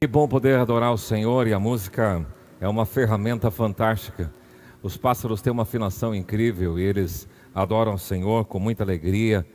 Que bom poder adorar o Senhor, e a música é uma ferramenta fantástica. Os pássaros têm uma afinação incrível e eles adoram o Senhor com muita alegria,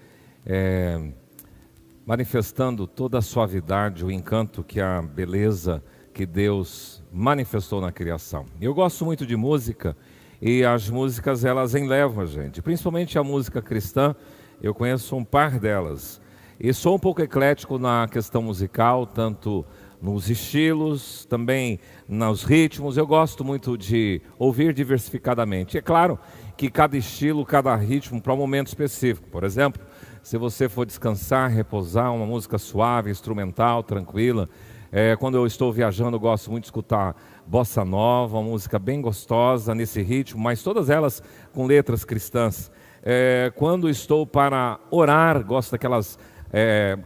manifestando toda a suavidade, o encanto que a beleza que Deus manifestou na criação. Eu gosto muito de música e as músicas elas enlevam a gente, principalmente a música cristã. Eu conheço um par delas e sou um pouco eclético na questão musical, tanto nos estilos, também nos ritmos. Eu gosto muito de ouvir diversificadamente. É claro que cada estilo, cada ritmo para um momento específico. Por exemplo, se você for descansar, repousar, uma música suave, instrumental, tranquila. Quando eu estou viajando, eu gosto muito de escutar bossa nova, uma música bem gostosa nesse ritmo, mas todas elas com letras cristãs. Quando estou para orar, gosto daquelas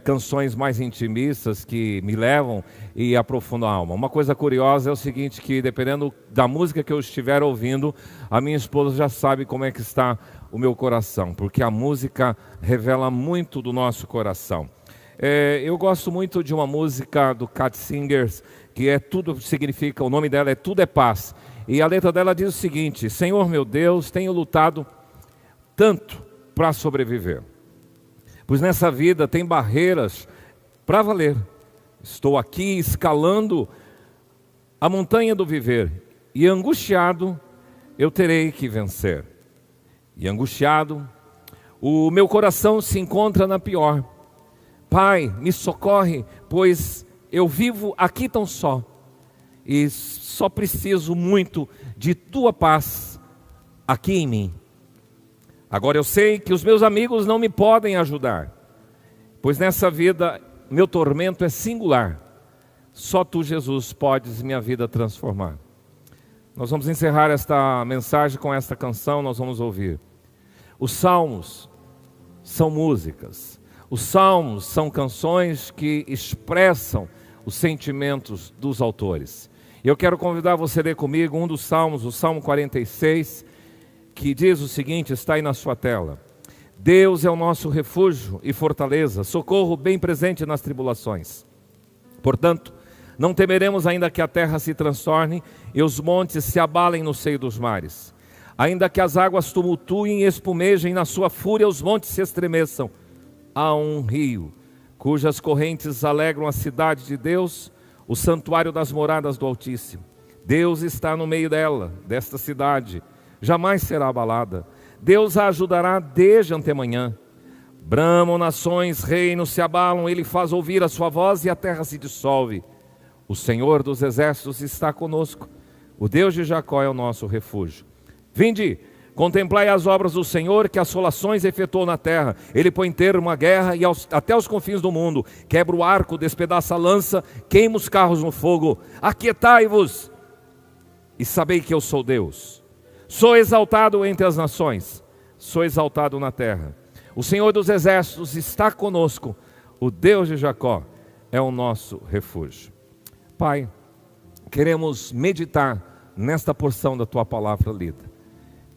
canções mais intimistas que me levam e aprofundam a alma. Uma coisa curiosa é o seguinte, que dependendo da música que eu estiver ouvindo, a minha esposa já sabe como é que está o meu coração, porque a música revela muito do nosso coração. Eu gosto muito de uma música do Cat Singers, que significa, o nome dela é Tudo é Paz. E a letra dela diz o seguinte: Senhor meu Deus, tenho lutado tanto para sobreviver, pois nessa vida tem barreiras para valer. Estou aqui escalando a montanha do viver, e angustiado eu terei que vencer. E angustiado, o meu coração se encontra na pior. Pai, me socorre, pois eu vivo aqui tão só, e só preciso muito de tua paz aqui em mim. Agora eu sei que os meus amigos não me podem ajudar, pois nessa vida meu tormento é singular. Só tu, Jesus, podes minha vida transformar. Nós vamos encerrar esta mensagem com esta canção. Nós vamos ouvir. Os salmos são músicas. Os salmos são canções que expressam os sentimentos dos autores. Eu quero convidar você a ler comigo um dos salmos, o Salmo 46, que diz o seguinte, está aí na sua tela: Deus é o nosso refúgio e fortaleza, socorro bem presente nas tribulações. Portanto, não temeremos ainda que a terra se transtorne e os montes se abalem no seio dos mares. Ainda que as águas tumultuem e espumejem, na sua fúria os montes se estremeçam. Há um rio, cujas correntes alegram a cidade de Deus, o santuário das moradas do Altíssimo. Deus está no meio desta cidade, jamais será abalada. Deus a ajudará desde antemanhã. Bramam nações, reinos se abalam, Ele faz ouvir a sua voz e a terra se dissolve. O Senhor dos exércitos está conosco, o Deus de Jacó é o nosso refúgio. Vinde, contemplai as obras do Senhor, que assolações efetuou na terra. Ele põe termo à guerra e até os confins do mundo. Quebra o arco, despedaça a lança, queima os carros no fogo. Aquietai-vos e sabei que eu sou Deus. Sou exaltado entre as nações, sou exaltado na terra. O Senhor dos exércitos está conosco, o Deus de Jacó é o nosso refúgio. Pai, queremos meditar nesta porção da Tua palavra lida.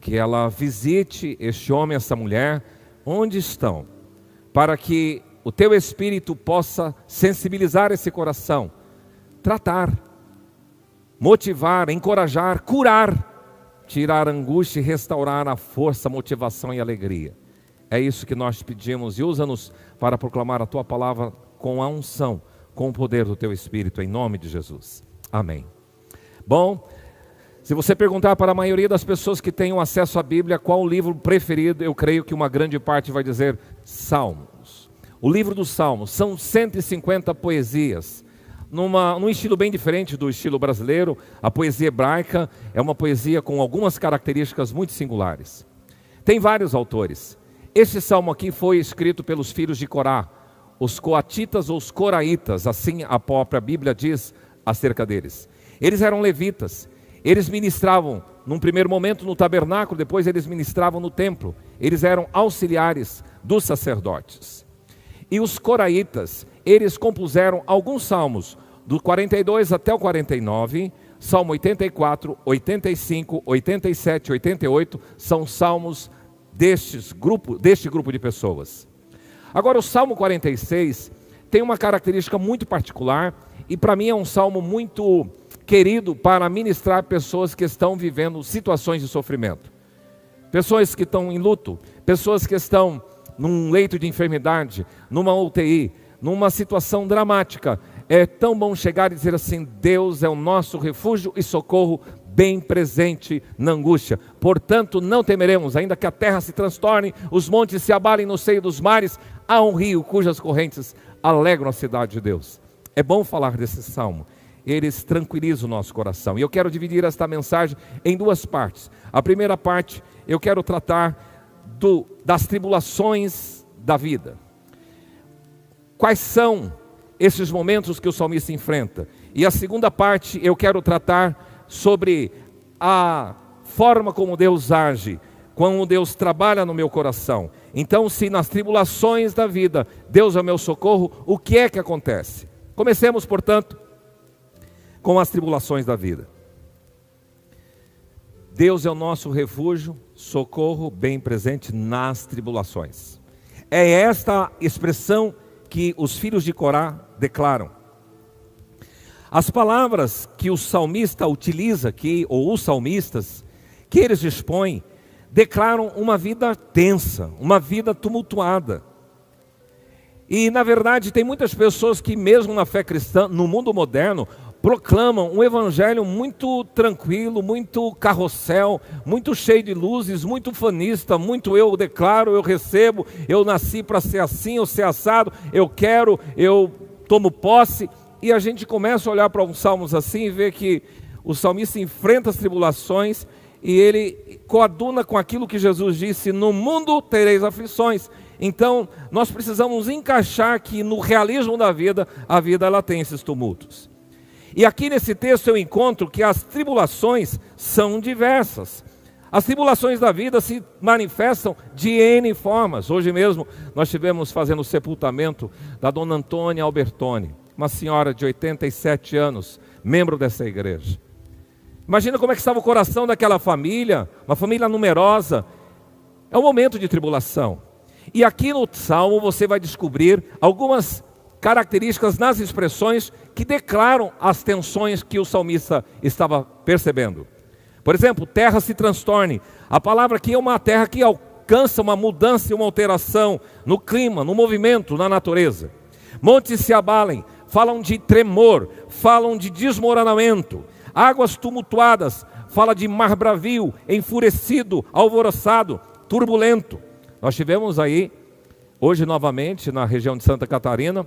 Que ela visite este homem, essa mulher, onde estão, para que o Teu Espírito possa sensibilizar esse coração, tratar, motivar, encorajar, curar, tirar a angústia e restaurar a força, a motivação e a alegria. É isso que nós pedimos, e usa-nos para proclamar a Tua palavra com a unção, com o poder do Teu Espírito, em nome de Jesus. Amém. Bom, se você perguntar para a maioria das pessoas que tenham acesso à Bíblia qual o livro preferido, eu creio que uma grande parte vai dizer Salmos. O livro dos Salmos são 150 poesias, num estilo bem diferente do estilo brasileiro. A poesia hebraica é uma poesia com algumas características muito singulares. Tem vários autores. Este salmo aqui foi escrito pelos filhos de Corá, os coatitas ou os coraitas, assim a própria Bíblia diz acerca deles. Eles eram levitas. Eles ministravam, num primeiro momento, no tabernáculo, depois eles ministravam no templo. Eles eram auxiliares dos sacerdotes. E os coraitas, eles compuseram alguns salmos, do 42 até o 49, Salmo 84, 85, 87, 88, são salmos deste grupo de pessoas. Agora, o Salmo 46 tem uma característica muito particular, E para mim é um salmo muito querido para ministrar pessoas que estão vivendo situações de sofrimento. Pessoas que estão em luto, pessoas que estão num leito de enfermidade, numa UTI, numa situação dramática. É tão bom chegar e dizer assim: Deus é o nosso refúgio e socorro bem presente na angústia. Portanto, não temeremos, ainda que a terra se transtorne, os montes se abalem no seio dos mares, há um rio cujas correntes alegram a cidade de Deus. É bom falar desse salmo. Eles tranquilizam o nosso coração. E eu quero dividir esta mensagem em duas partes. A primeira parte, eu quero tratar das tribulações da vida. Quais são esses momentos que o salmista enfrenta? E a segunda parte, eu quero tratar sobre a forma como Deus age, como Deus trabalha no meu coração. Então, se nas tribulações da vida Deus é o meu socorro, o que é que acontece? Comecemos, portanto, com as tribulações da vida. Deus é o nosso refúgio, socorro bem presente nas tribulações. É esta expressão que os filhos de Corá declaram. As palavras que o salmista utiliza aqui, ou os salmistas, que eles expõem, declaram uma vida tensa, uma vida tumultuada. E na verdade tem muitas pessoas que mesmo na fé cristã, no mundo moderno, proclamam um evangelho muito tranquilo, muito carrossel, muito cheio de luzes, muito fanista, muito eu declaro, eu recebo, eu nasci para ser assim, eu ser assado, eu quero, eu tomo posse. E a gente começa a olhar para uns salmos assim e vê que o salmista enfrenta as tribulações e ele coaduna com aquilo que Jesus disse: no mundo tereis aflições. Então nós precisamos encaixar que no realismo da vida, a vida ela tem esses tumultos. E aqui nesse texto eu encontro que as tribulações são diversas. As tribulações da vida se manifestam de N formas. Hoje mesmo nós estivemos fazendo o sepultamento da dona Antônia Albertoni, uma senhora de 87 anos, membro dessa igreja. Imagina como é que estava o coração daquela família, uma família numerosa. É um momento de tribulação. E aqui no Salmo você vai descobrir algumas características nas expressões que declaram as tensões que o salmista estava percebendo. Por exemplo, terra se transtorne. A palavra aqui é uma terra que alcança uma mudança e uma alteração no clima, no movimento, na natureza. Montes se abalem, falam de tremor, falam de desmoronamento. Águas tumultuadas, fala de mar bravio, enfurecido, alvoroçado, turbulento. Nós tivemos aí, hoje novamente, na região de Santa Catarina,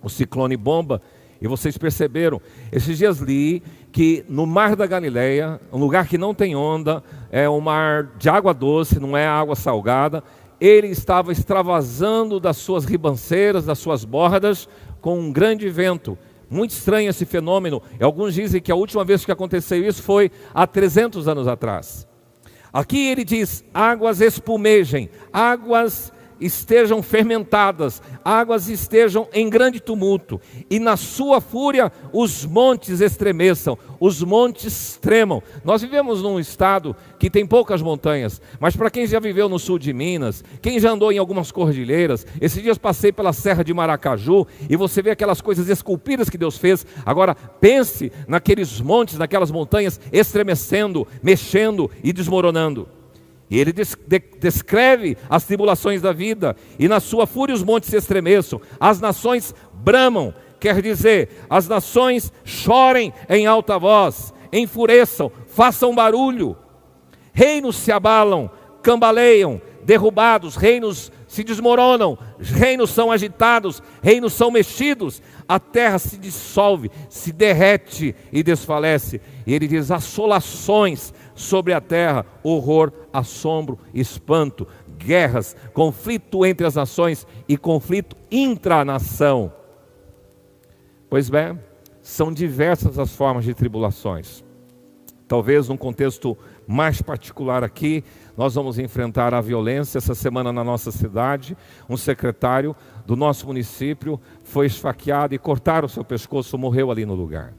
o ciclone bomba, e vocês perceberam, esses dias li que no mar da Galileia, um lugar que não tem onda, é um mar de água doce, não é água salgada, ele estava extravasando das suas ribanceiras, das suas bordas, com um grande vento. Muito estranho esse fenômeno. Alguns dizem que a última vez que aconteceu isso foi há 300 anos atrás. Aqui ele diz: águas espumejem, águas estejam fermentadas, águas estejam em grande tumulto, e na sua fúria os montes estremeçam, os montes tremam. Nós vivemos num estado que tem poucas montanhas, mas para quem já viveu no sul de Minas, quem já andou em algumas cordilheiras, esses dias passei pela Serra de Maracaju, e você vê aquelas coisas esculpidas que Deus fez. Agora pense naqueles montes, naquelas montanhas estremecendo, mexendo e desmoronando. E ele descreve as tribulações da vida, e na sua fúria os montes se estremeçam, as nações bramam, quer dizer, as nações chorem em alta voz, enfureçam, façam barulho, reinos se abalam, cambaleiam, derrubados, reinos se desmoronam, reinos são agitados, reinos são mexidos, a terra se dissolve, se derrete e desfalece. E ele diz: assolações sobre a terra, horror, assombro, espanto, guerras, conflito entre as nações e conflito intranação. Pois bem, são diversas as formas de tribulações. Talvez num contexto mais particular aqui, nós vamos enfrentar a violência. Essa semana na nossa cidade, um secretário do nosso município foi esfaqueado e cortaram o seu pescoço, morreu ali no lugar.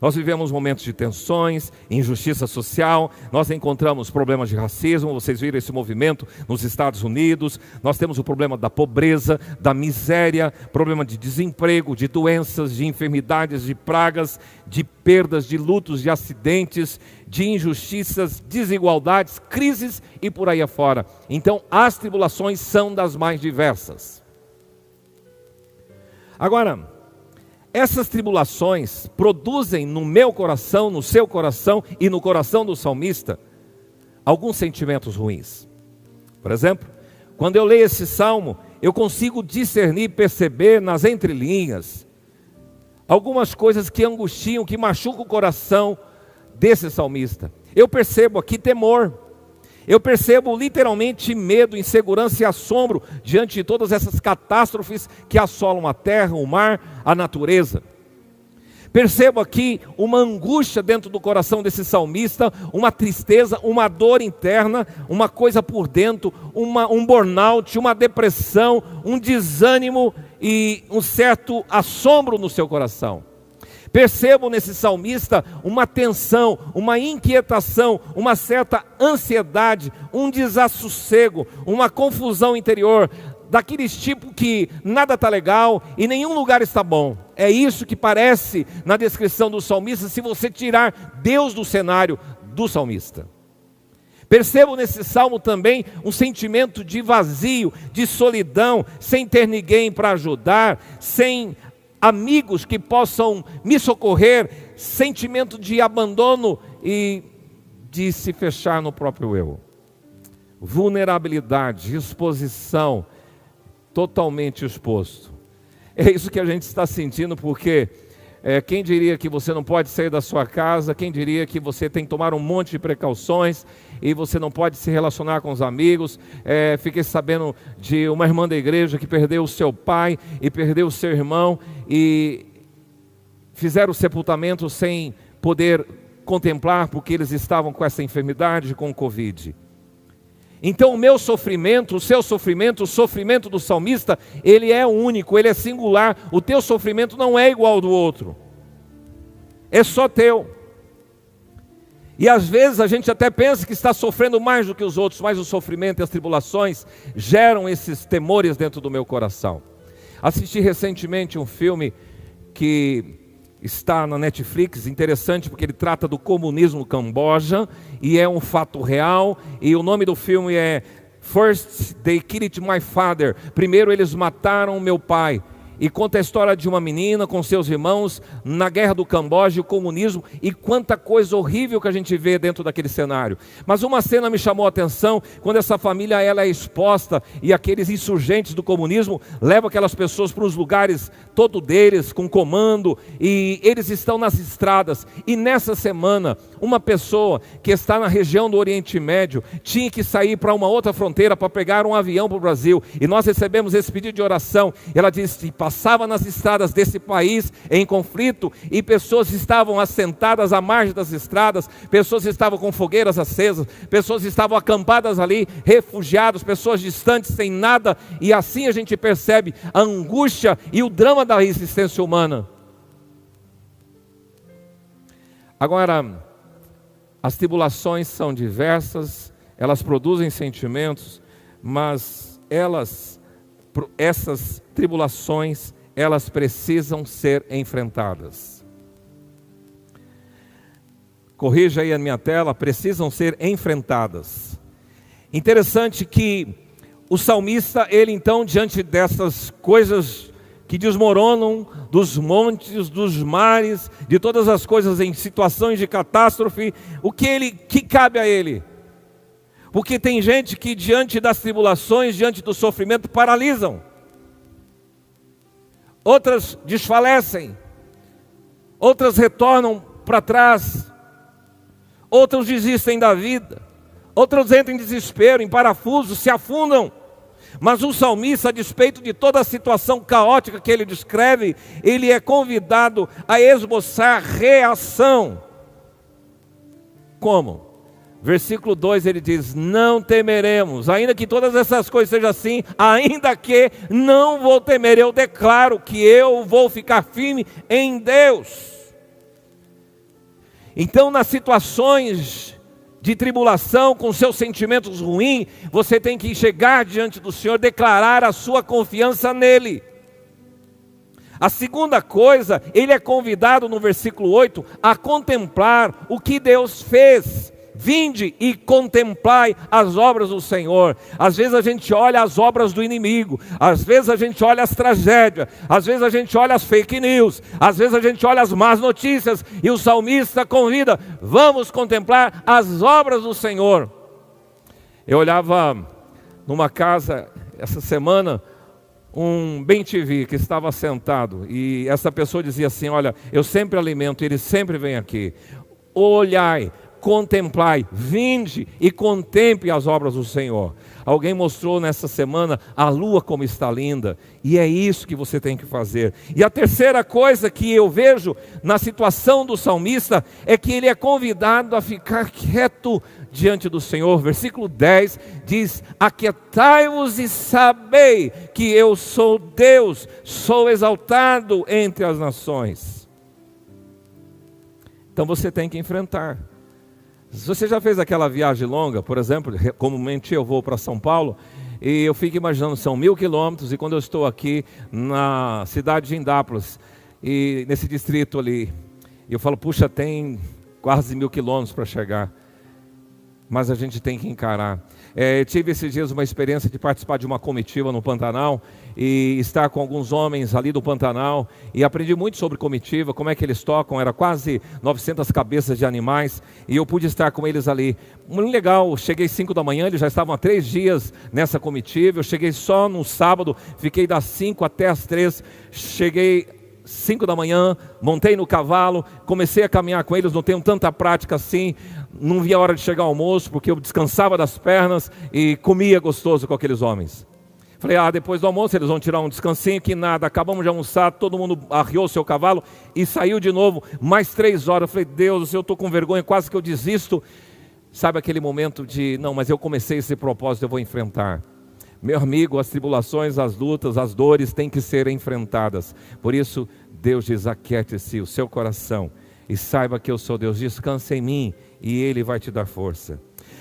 Nós vivemos momentos de tensões, injustiça social, nós encontramos problemas de racismo, vocês viram esse movimento nos Estados Unidos, nós temos o problema da pobreza, da miséria, problema de desemprego, de doenças, de enfermidades, de pragas, de perdas, de lutos, de acidentes, de injustiças, desigualdades, crises e por aí afora. Então, as tribulações são das mais diversas. Agora, essas tribulações produzem no meu coração, no seu coração e no coração do salmista, alguns sentimentos ruins. Por exemplo, quando eu leio esse salmo, eu consigo discernir, perceber nas entrelinhas, algumas coisas que angustiam, que machucam o coração desse salmista. Eu percebo aqui temor. Eu percebo literalmente medo, insegurança e assombro diante de todas essas catástrofes que assolam a terra, o mar, a natureza. Percebo aqui uma angústia dentro do coração desse salmista, uma tristeza, uma dor interna, uma coisa por dentro, um burnout, uma depressão, um desânimo e um certo assombro no seu coração. Percebo nesse salmista uma tensão, uma inquietação, uma certa ansiedade, um desassossego, uma confusão interior, daqueles tipo que nada está legal e nenhum lugar está bom. É isso que parece na descrição do salmista, se você tirar Deus do cenário do salmista. Percebo nesse salmo também um sentimento de vazio, de solidão, sem ter ninguém para ajudar, sem amigos que possam me socorrer, sentimento de abandono e de se fechar no próprio eu. Vulnerabilidade, exposição, totalmente exposto. É isso que a gente está sentindo, porque quem diria que você não pode sair da sua casa, quem diria que você tem que tomar um monte de precauções e você não pode se relacionar com os amigos. Fiquei sabendo de uma irmã da igreja que perdeu o seu pai e perdeu o seu irmão e fizeram o sepultamento sem poder contemplar porque eles estavam com essa enfermidade, com o Covid. Então o meu sofrimento, o seu sofrimento, o sofrimento do salmista, ele é único, ele é singular. O teu sofrimento não é igual ao do outro, é só teu. E às vezes a gente até pensa que está sofrendo mais do que os outros, mas o sofrimento e as tribulações geram esses temores dentro do meu coração. Assisti recentemente um filme que está na Netflix, interessante porque ele trata do comunismo no Camboja e é um fato real, e o nome do filme é First They Killed My Father. Primeiro eles mataram meu pai. E conta a história de uma menina com seus irmãos na guerra do Camboja, o comunismo, e quanta coisa horrível que a gente vê dentro daquele cenário. Mas uma cena me chamou a atenção, quando essa família ela é exposta e aqueles insurgentes do comunismo levam aquelas pessoas para os lugares todo deles, com comando, e eles estão nas estradas. E nessa semana, uma pessoa que está na região do Oriente Médio tinha que sair para uma outra fronteira para pegar um avião para o Brasil. E nós recebemos esse pedido de oração. Ela disse: passava nas estradas desse país em conflito e pessoas estavam assentadas à margem das estradas, pessoas estavam com fogueiras acesas, pessoas estavam acampadas ali, refugiados, pessoas distantes, sem nada, e assim a gente percebe a angústia e o drama da existência humana. Agora, as tribulações são diversas, elas produzem sentimentos, mas essas tribulações, elas precisam ser enfrentadas. Corrija aí a minha tela, precisam ser enfrentadas. Interessante que o salmista, ele então, diante dessas coisas que desmoronam, dos montes, dos mares, de todas as coisas em situações de catástrofe, o que cabe a ele? Porque tem gente que diante das tribulações, diante do sofrimento, paralisam. Outras desfalecem. Outras retornam para trás. Outros desistem da vida. Outros entram em desespero, em parafuso, se afundam. Mas o salmista, a despeito de toda a situação caótica que ele descreve, ele é convidado a esboçar reação. Como? Versículo 2 ele diz: não temeremos, ainda que todas essas coisas sejam assim, ainda que não vou temer, eu declaro que eu vou ficar firme em Deus. Então, nas situações de tribulação, com seus sentimentos ruins, você tem que chegar diante do Senhor, declarar a sua confiança nele. A segunda coisa, ele é convidado no versículo 8 a contemplar o que Deus fez. Vinde e contemplai as obras do Senhor. Às vezes a gente olha as obras do inimigo, às vezes a gente olha as tragédias, às vezes a gente olha as fake news, às vezes a gente olha as más notícias, e o salmista convida: vamos contemplar as obras do Senhor. Eu olhava numa casa essa semana, um bem-te-vi que estava sentado, e essa pessoa dizia assim: olha, eu sempre alimento, ele sempre vem aqui. Olhai, contemplai, vinde e contemple as obras do Senhor. Alguém mostrou nessa semana a lua como está linda, e é isso que você tem que fazer. E a terceira coisa que eu vejo na situação do salmista é que ele é convidado a ficar quieto diante do Senhor. Versículo 10 diz: aquietai-vos e sabei que eu sou Deus, sou exaltado entre as nações. Então você tem que enfrentar. Se você já fez aquela viagem longa, por exemplo, comumente eu vou para São Paulo, e eu fico imaginando, são 1.000 quilômetros, e quando eu estou aqui na cidade de Indápolis, e nesse distrito ali, eu falo, puxa, tem quase 1.000 quilômetros para chegar, mas a gente tem que encarar. Tive esses dias uma experiência de participar de uma comitiva no Pantanal, e estar com alguns homens ali do Pantanal, e aprendi muito sobre comitiva, como é que eles tocam. Era quase 900 cabeças de animais, e eu pude estar com eles ali. Muito legal. Cheguei 5 da manhã, eles já estavam há 3 dias nessa comitiva. Eu cheguei só no sábado, fiquei das 5 até as 3, cheguei 5 da manhã, montei no cavalo, comecei a caminhar com eles. Não tenho tanta prática assim, não via a hora de chegar ao almoço, porque eu descansava das pernas e comia gostoso com aqueles homens. Falei, depois do almoço eles vão tirar um descansinho, que nada, acabamos de almoçar, todo mundo arriou o seu cavalo e saiu de novo, mais 3 horas. Falei, Deus, eu estou com vergonha, quase que eu desisto. Sabe aquele momento de, não, mas eu comecei esse propósito, eu vou enfrentar. Meu amigo, as tribulações, as lutas, as dores têm que ser enfrentadas. Por isso, Deus diz: aquiete-se o seu coração e saiba que eu sou Deus, descansa em mim e Ele vai te dar força.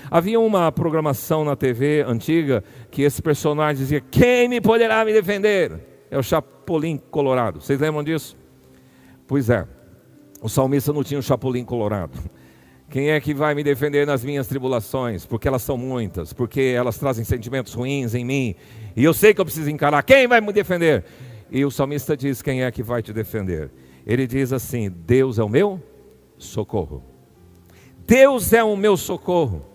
Havia uma programação na TV antiga que esse personagem dizia: quem me poderá me defender? É o Chapolin Colorado. Vocês lembram disso? Pois é, o salmista não tinha o Chapolin Colorado. Quem é que vai me defender nas minhas tribulações? Porque elas são muitas, porque elas trazem sentimentos ruins em mim, e eu sei que eu preciso encarar. Quem vai me defender? E o salmista diz: quem é que vai te defender? Ele diz assim: Deus é o meu socorro. Deus é o meu socorro.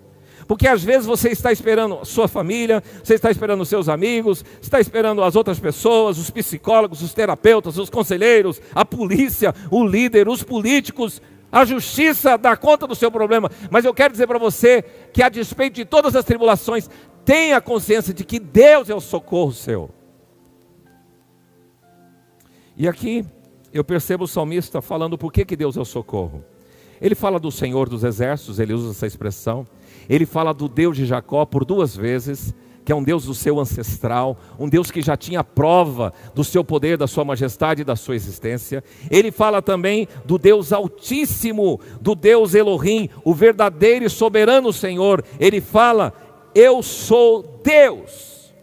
Porque às vezes você está esperando a sua família, você está esperando os seus amigos, está esperando as outras pessoas, os psicólogos, os terapeutas, os conselheiros, a polícia, o líder, os políticos, a justiça dar conta do seu problema. Mas eu quero dizer para você que, a despeito de todas as tribulações, tenha consciência de que Deus é o socorro seu. E aqui eu percebo o salmista falando por que Deus é o socorro. Ele fala do Senhor dos exércitos, ele usa essa expressão. Ele fala do Deus de Jacó por 2 vezes, que é um Deus do seu ancestral, um Deus que já tinha prova do seu poder, da sua majestade e da sua existência. Ele fala também do Deus Altíssimo, do Deus Elohim, o verdadeiro e soberano Senhor. Ele fala: eu sou Deus.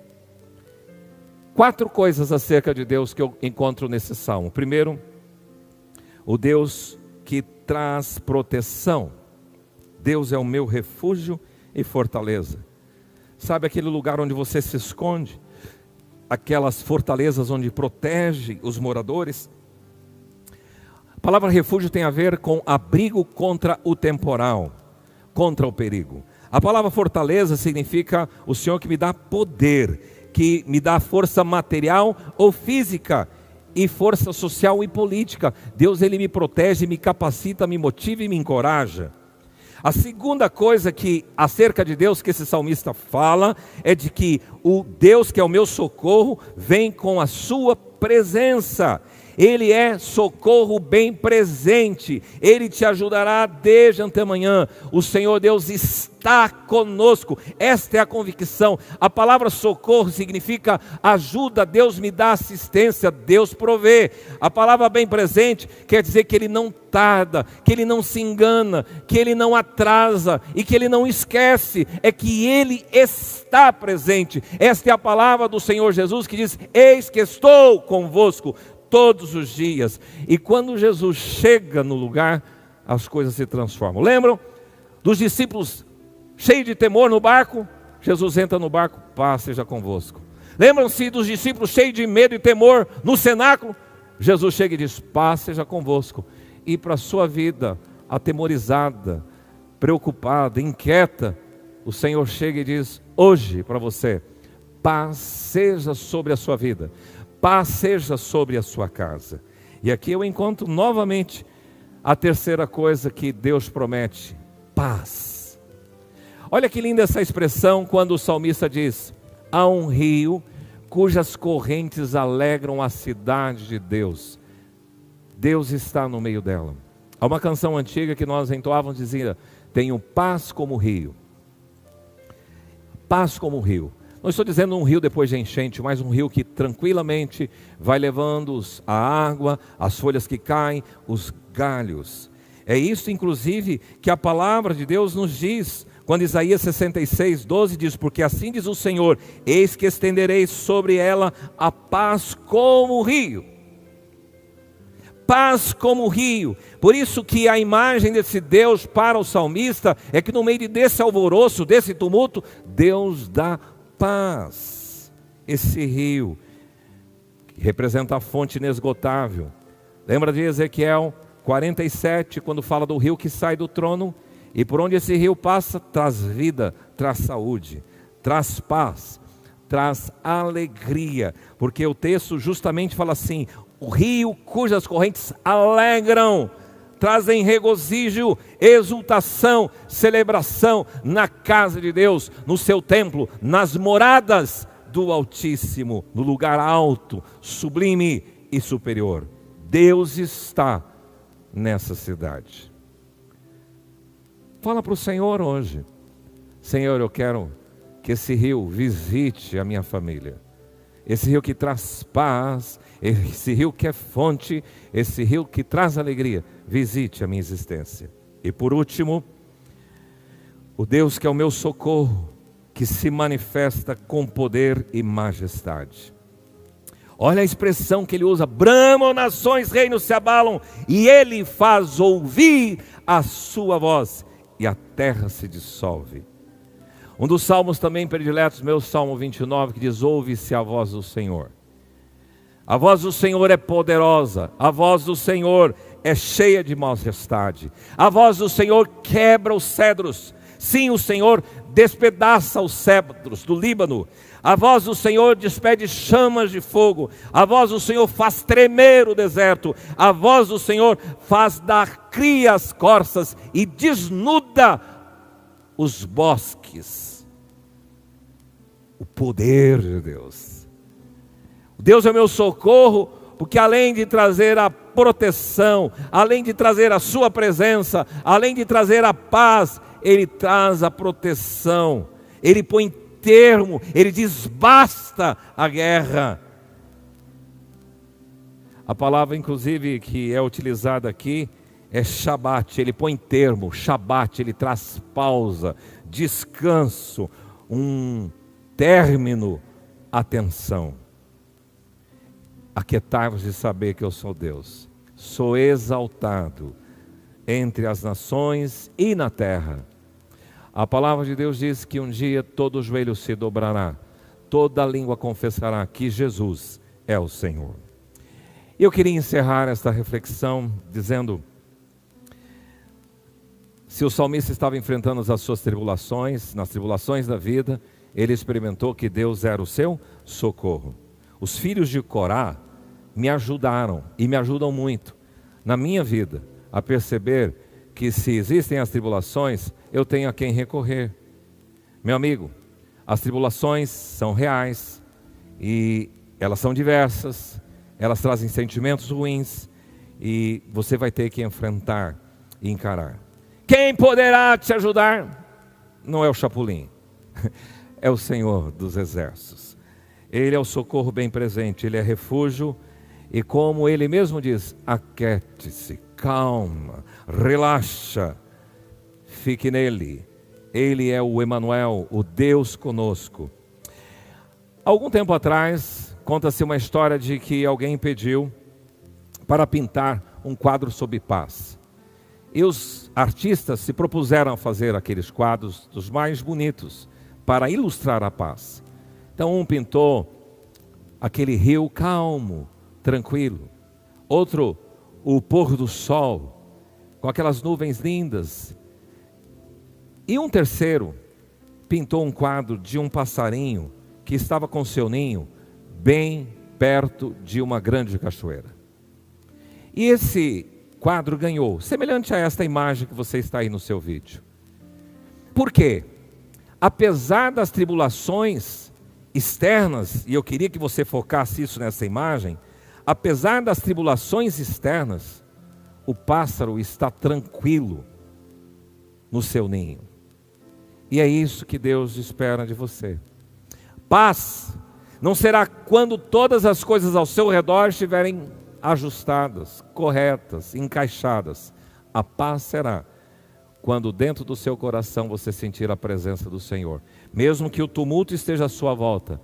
4 coisas acerca de Deus que eu encontro nesse salmo. Primeiro, o Deus que traz proteção. Deus é o meu refúgio e fortaleza. Sabe aquele lugar onde você se esconde? Aquelas fortalezas onde protege os moradores? A palavra refúgio tem a ver com abrigo contra o temporal, contra o perigo. A palavra fortaleza significa o Senhor que me dá poder, que me dá força material ou física, e força social e política. Deus, Ele me protege, me capacita, me motiva e me encoraja. A segunda coisa que acerca de Deus que esse salmista fala é de que o Deus que é o meu socorro vem com a sua presença. Ele é socorro bem presente, Ele te ajudará desde antemanhã. O Senhor Deus está conosco, esta é a convicção. A palavra socorro significa ajuda, Deus me dá assistência, Deus provê. A palavra bem presente quer dizer que Ele não tarda, que Ele não se engana, que Ele não atrasa e que Ele não esquece, é que Ele está presente. Esta é a palavra do Senhor Jesus que diz: eis que estou convosco todos os dias. E quando Jesus chega no lugar, as coisas se transformam. Lembram dos discípulos cheios de temor no barco? Jesus entra no barco, paz seja convosco. Lembram-se dos discípulos cheios de medo e temor no cenáculo? Jesus chega e diz: paz seja convosco. E para a sua vida atemorizada, preocupada, inquieta, o Senhor chega e diz hoje para você: paz seja sobre a sua vida, paz seja sobre a sua casa. E aqui eu encontro novamente a terceira coisa que Deus promete: paz. Olha que linda essa expressão quando o salmista diz: há um rio cujas correntes alegram a cidade de Deus. Deus está no meio dela. Há uma canção antiga que nós entoávamos, dizia: tenho paz como rio. Paz como rio. Não estou dizendo um rio depois de enchente, mas um rio que tranquilamente vai levando a água, as folhas que caem, os galhos. É isso inclusive que a palavra de Deus nos diz, quando Isaías 66:12 diz: porque assim diz o Senhor, eis que estenderei sobre ela a paz como o rio. Paz como o rio. Por isso que a imagem desse Deus para o salmista é que no meio desse alvoroço, desse tumulto, Deus dá paz. Esse rio que representa a fonte inesgotável. Lembra de Ezequiel 47, quando fala do rio que sai do trono? E por onde esse rio passa, traz vida, traz saúde, traz paz, traz alegria. Porque o texto justamente fala assim: o rio cujas correntes alegram, trazem regozijo, exultação, celebração na casa de Deus, no seu templo, nas moradas do Altíssimo, no lugar alto, sublime e superior. Deus está nessa cidade. Fala para o Senhor hoje: Senhor, eu quero que esse rio visite a minha família. Esse rio que traz paz, esse rio que é fonte, esse rio que traz alegria, visite a minha existência. E por último, o Deus que é o meu socorro, que se manifesta com poder e majestade. Olha a expressão que ele usa: bramam nações, reinos se abalam, e ele faz ouvir a sua voz, e a terra se dissolve. Um dos salmos também prediletos, meu Salmo 29, que diz: ouve-se a voz do Senhor. A voz do Senhor é poderosa, a voz do Senhor é cheia de majestade. A voz do Senhor quebra os cedros. Sim, o Senhor despedaça os cedros do Líbano. A voz do Senhor despede chamas de fogo. A voz do Senhor faz tremer o deserto. A voz do Senhor faz dar cria as corças e desnuda os bosques. O poder de Deus. Deus é o meu socorro, porque além de trazer a proteção, além de trazer a sua presença, além de trazer a paz, Ele traz a proteção. Ele põe termo, Ele diz basta a guerra. A palavra inclusive que é utilizada aqui é Shabat. Ele põe termo, Shabat, Ele traz pausa, descanso, um término, atenção. Aquietai-vos de saber que eu sou Deus, sou exaltado entre as nações e na terra. A palavra de Deus diz que um dia todo joelho se dobrará, toda língua confessará que Jesus é o Senhor. Eu queria encerrar esta reflexão dizendo: se o salmista estava enfrentando as suas tribulações, nas tribulações da vida, ele experimentou que Deus era o seu socorro. Os filhos de Corá me ajudaram e me ajudam muito na minha vida a perceber que se existem as tribulações, eu tenho a quem recorrer. Meu amigo, as tribulações são reais e elas são diversas, elas trazem sentimentos ruins e você vai ter que enfrentar e encarar. Quem poderá te ajudar? Não é o Chapulim, é o Senhor dos Exércitos. Ele é o socorro bem presente, Ele é refúgio. E como Ele mesmo diz, aquiete-se, calma, relaxa, fique nele. Ele é o Emanuel, o Deus conosco. Algum tempo atrás, conta-se uma história de que alguém pediu para pintar um quadro sobre paz. E os artistas se propuseram a fazer aqueles quadros dos mais bonitos para ilustrar a paz. Então um pintou aquele rio calmo, tranquilo. Outro, o pôr do sol, com aquelas nuvens lindas. E um terceiro pintou um quadro de um passarinho que estava com seu ninho bem perto de uma grande cachoeira. E esse quadro ganhou, semelhante a esta imagem que você está aí no seu vídeo. Por quê? Apesar das tribulações externas, e eu queria que você focasse isso nessa imagem, apesar das tribulações externas, o pássaro está tranquilo no seu ninho. E é isso que Deus espera de você. Paz não será quando todas as coisas ao seu redor estiverem ajustadas, corretas, encaixadas. A paz será quando dentro do seu coração você sentir a presença do Senhor. Mesmo que o tumulto esteja à sua volta,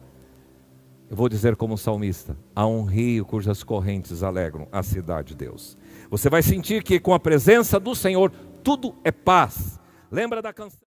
eu vou dizer como salmista, há um rio cujas correntes alegram a cidade de Deus. Você vai sentir que com a presença do Senhor, tudo é paz. Lembra da canção?